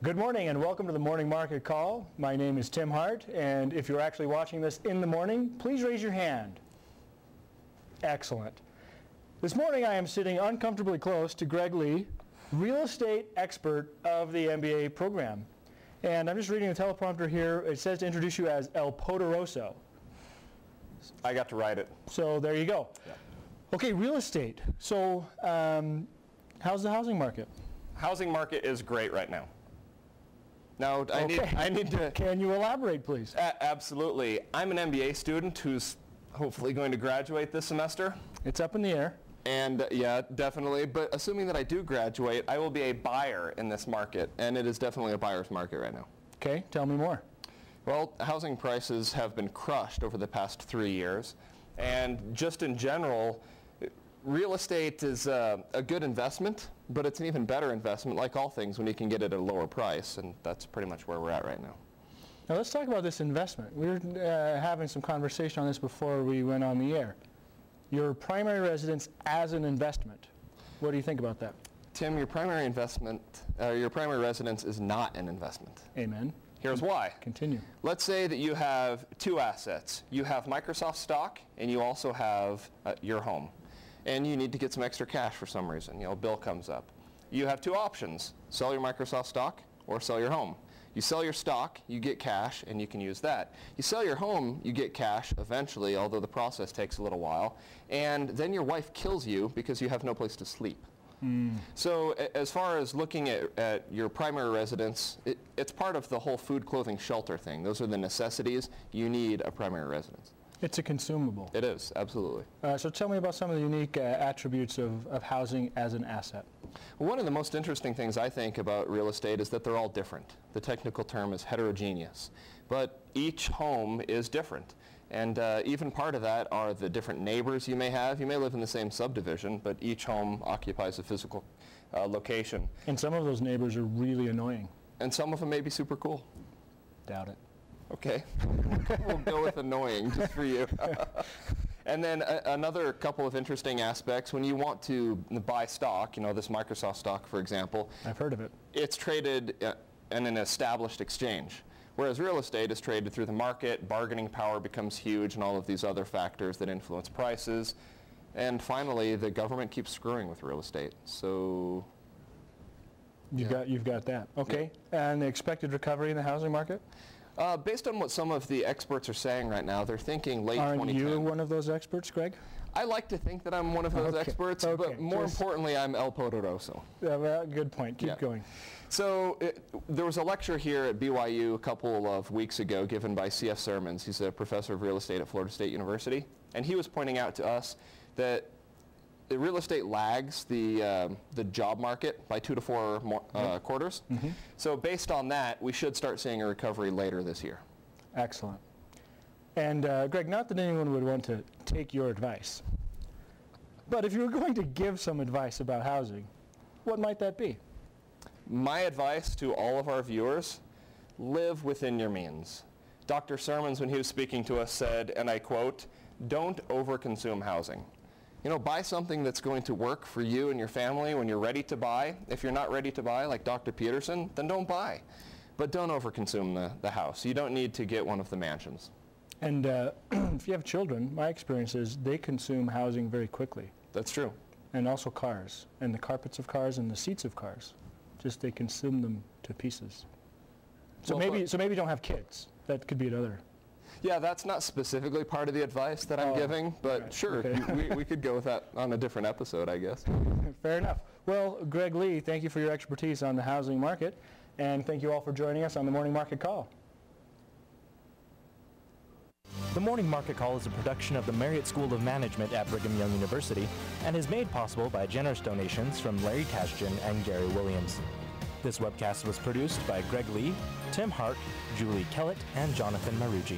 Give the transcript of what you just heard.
Good morning and welcome to the Morning Market Call. My name is Tim Hart, and if you're actually watching this in the morning, please raise your hand. Excellent. This morning I am sitting uncomfortably close to Greg Lee, real estate expert of the MBA program. And I'm just reading the teleprompter here. It says to introduce you as El Poderoso. I got to write it. So there you go. Yeah. Okay, real estate. So how's the housing market? Housing market is great right now. Now, Okay. I need to... Can you elaborate, please? Absolutely. I'm an MBA student who's hopefully going to graduate this semester. It's up in the air. And yeah, definitely. But assuming that I do graduate, I will be a buyer in this market. And it is definitely a buyer's market right now. Okay, tell me more. Well, housing prices have been crushed over the past 3 years. And just in general, real estate is a good investment, but it's an even better investment, like all things, when you can get it at a lower price, and that's pretty much where we're at right now. Now let's talk about this investment. We were having some conversation on this before we went on the air. Your primary residence as an investment. What do you think about that? Tim, your primary residence is not an investment. Amen. Here's why. Continue. Let's say that you have two assets. You have Microsoft stock, and you also have your home. And you need to get some extra cash for some reason. A bill comes up. You have two options: sell your Microsoft stock or sell your home. You sell your stock, you get cash, and you can use that. You sell your home, you get cash eventually, although the process takes a little while. And then your wife kills you because you have no place to sleep. So as far as looking at your primary residence, it's part of the whole food, clothing, shelter thing. Those are the necessities. You need a primary residence. It's a consumable. It is, absolutely. So tell me about some of the unique attributes of housing as an asset. Well, one of the most interesting things I think about real estate is that they're all different. The technical term is heterogeneous. But each home is different. And even part of that are the different neighbors you may have. You may live in the same subdivision, but each home occupies a physical location. And some of those neighbors are really annoying. And some of them may be super cool. Doubt it. Okay. We'll go with annoying just for you. And then another couple of interesting aspects, when you want to buy stock, this Microsoft stock, for example. I've heard of it. It's traded in an established exchange. Whereas real estate is traded through the market, bargaining power becomes huge, and all of these other factors that influence prices. And finally, the government keeps screwing with real estate. So you've got that. Okay. Yeah. And the expected recovery in the housing market? Based on what some of the experts are saying right now, they're thinking late 2010. Aren't you one of those experts, Greg? I like to think that I'm one of those experts, but more importantly, I'm El Poderoso. Well, good point. Keep going. So there was a lecture here at BYU a couple of weeks ago given by C.F. Sermons. He's a professor of real estate at Florida State University. And he was pointing out to us that the real estate lags the job market by 2 to 4 quarters. Mm-hmm. So based on that, we should start seeing a recovery later this year. Excellent. And Greg, not that anyone would want to take your advice, but if you were going to give some advice about housing, what might that be? My advice to all of our viewers: live within your means. Dr. Sermons, when he was speaking to us, said, and I quote, "Don't overconsume housing." Buy something that's going to work for you and your family when you're ready to buy. If you're not ready to buy, like Dr. Peterson, then don't buy. But don't overconsume the house. You don't need to get one of the mansions. And if you have children, my experience is they consume housing very quickly. That's true. And also cars, and the carpets of cars and the seats of cars. Just they consume them to pieces. So maybe don't have kids. That could be another. Yeah, that's not specifically part of the advice that I'm giving, but right. Sure, okay. we could go with that on a different episode, I guess. Fair enough. Well, Greg Lee, thank you for your expertise on the housing market, and thank you all for joining us on the Morning Market Call. The Morning Market Call is a production of the Marriott School of Management at Brigham Young University and is made possible by generous donations from Larry Tashjian and Gary Williams. This webcast was produced by Greg Lee, Tim Hart, Julie Kellett, and Jonathan Marucci.